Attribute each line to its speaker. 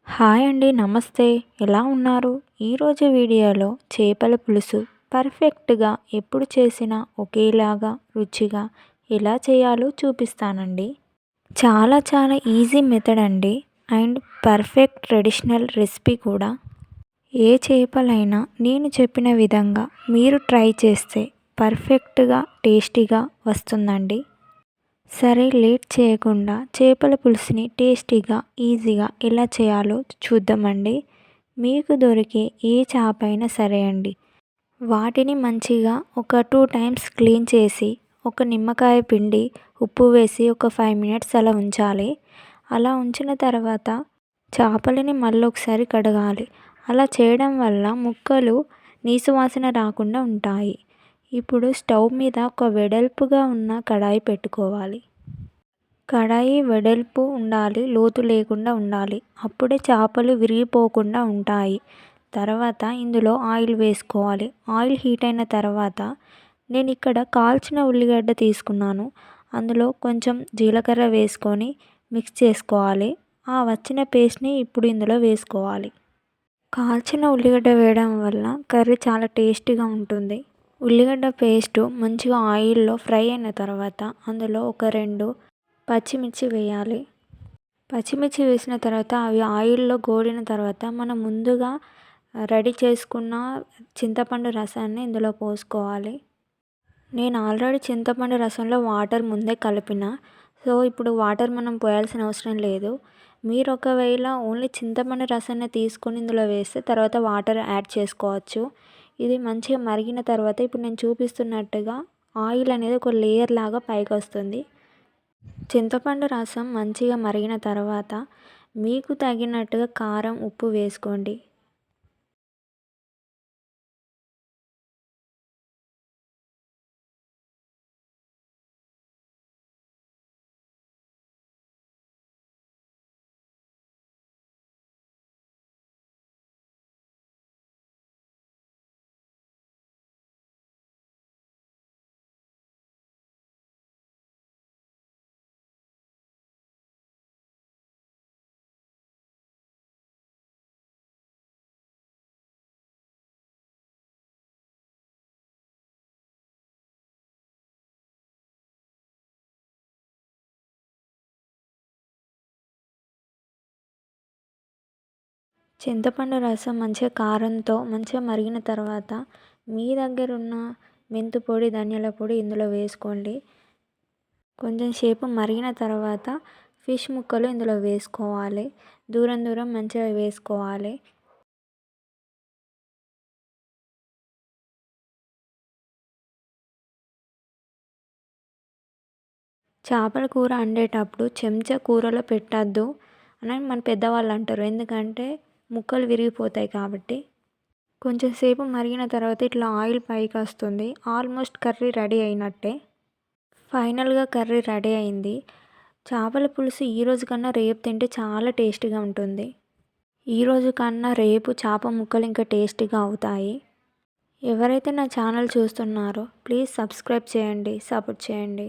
Speaker 1: Hi అండి. నమస్తే. ఎలా ఉన్నారు? ఈరోజు వీడియోలో చేపల పులుసు పర్ఫెక్ట్‌గా ఎప్పుడు చేసినా ఒకేలాగా రుచిగా ఎలా చేయాలో చూపిస్తానండి. చాలా చాలా ఈజీ మెథడ్ అండి. అండ్ పర్ఫెక్ట్ ట్రెడిషనల్ రెసిపీ కూడా. ఏ చేపలైనా నేను చెప్పిన విధంగా మీరు ట్రై చేస్తే పర్ఫెక్ట్‌గా టేస్టీగా వస్తుందండి. సరే లేట్ చేయకుండా చేపల పులుసుని టేస్టీగా ఈజీగా ఎలా చేయాలో చూద్దామండి. మీకు దొరికే ఏ చేప అయినా సరే అండి, వాటిని మంచిగా ఒక 2 టైమ్స్ క్లీన్ చేసి ఒక నిమ్మకాయ పిండి ఉప్పు వేసి ఒక 5 మినిట్స్ అలా ఉంచాలి. అలా ఉంచిన తర్వాత చేపలని మళ్ళీ ఒకసారి కడగాలి. అలా చేయడం వల్ల ముక్కలు నీసు వాసన రాకుండా ఉంటాయి. ఇప్పుడు స్టవ్ మీద ఒక వెడల్పుగా ఉన్న కడాయి పెట్టుకోవాలి. కడాయి వెడల్పు ఉండాలి, లోతు లేకుండా ఉండాలి. అప్పుడే చేపలు విరిగిపోకుండా ఉంటాయి. తర్వాత ఇందులో ఆయిల్ వేసుకోవాలి. ఆయిల్ హీట్ అయిన తర్వాత నేను ఇక్కడ కాల్చిన ఉల్లిగడ్డ తీసుకున్నాను. అందులో కొంచెం జీలకర్ర వేసుకొని మిక్స్ చేసుకోవాలి. ఆ వచ్చిన పేస్ట్ని ఇప్పుడు ఇందులో వేసుకోవాలి. కాల్చిన ఉల్లిగడ్డ వేయడం వల్ల కర్రీ చాలా టేస్టీగా ఉంటుంది. ఉల్లిగడ్డ పేస్టు మంచిగా ఆయిల్లో ఫ్రై అయిన తర్వాత అందులో ఒక 2 పచ్చిమిర్చి వేయాలి. పచ్చిమిర్చి వేసిన తర్వాత అవి ఆయిల్లో గోలిన తర్వాత మనం ముందుగా రెడీ చేసుకున్న చింతపండు రసాన్ని ఇందులో పోసుకోవాలి. నేను ఆల్రెడీ చింతపండు రసంలో వాటర్ ముందే కలిపిన, సో ఇప్పుడు వాటర్ మనం పోయాల్సిన అవసరం లేదు. మీరు ఒకవేళ ఓన్లీ చింతపండు రసాన్ని తీసుకొని ఇందులో వేస్తే తర్వాత వాటర్ యాడ్ చేసుకోవచ్చు. ఇది మంచిగా మరిగిన తర్వాత ఇప్పుడు నేను చూపిస్తున్నట్టుగా ఆయిల్ అనేది ఒక లేయర్ లాగా పైకి వస్తుంది. చింతపండు రసం మంచిగా మరిగిన తర్వాత మీకు తగినట్టుగా కారం ఉప్పు వేసుకోండి. చింతపండు రసం మంచిగా కారంతో మంచిగా మరిగిన తర్వాత మీ దగ్గర ఉన్న మెంతు పొడి ధనియాల పొడి ఇందులో వేసుకోండి. కొంచెం సేపు మరిగిన తర్వాత ఫిష్ ముక్కలు ఇందులో వేసుకోవాలి. దూరం దూరం మంచిగా వేసుకోవాలి. చేపల కూర వండేటప్పుడు చెంచా కూరలో పెట్టద్దు అని మన పెద్దవాళ్ళు అంటారు. ఎందుకంటే ముక్కలు విరిగిపోతాయి కాబట్టి. కొంచెం సేపు మరిగిన తర్వాత ఇట్లా ఆయిల్ పైకి వస్తుంది. ఆల్మోస్ట్ కర్రీ రెడీ అయినట్టే. ఫైనల్గా కర్రీ రెడీ అయింది. చేపల పులుసు ఈరోజు కన్నా రేపు తింటే చాలా టేస్టీగా ఉంటుంది. ఈరోజు కన్నా రేపు చేప ముక్కలు ఇంకా టేస్టీగా అవుతాయి. ఎవరైతే నా ఛానల్ చూస్తున్నారో ప్లీజ్ సబ్స్క్రైబ్ చేయండి, సపోర్ట్ చేయండి.